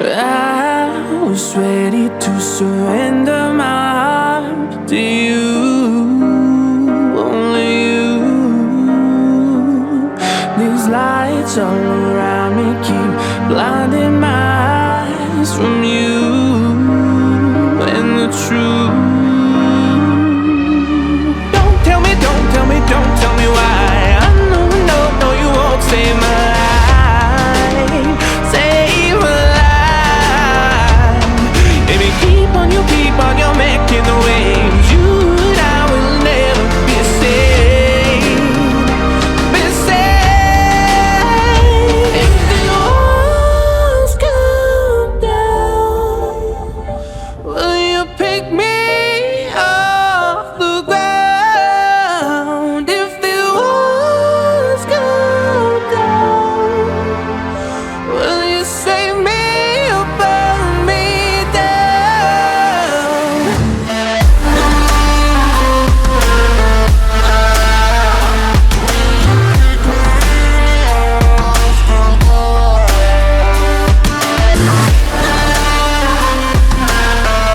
I was ready to surrender my heart to you, only you. These lights all around me keep blinding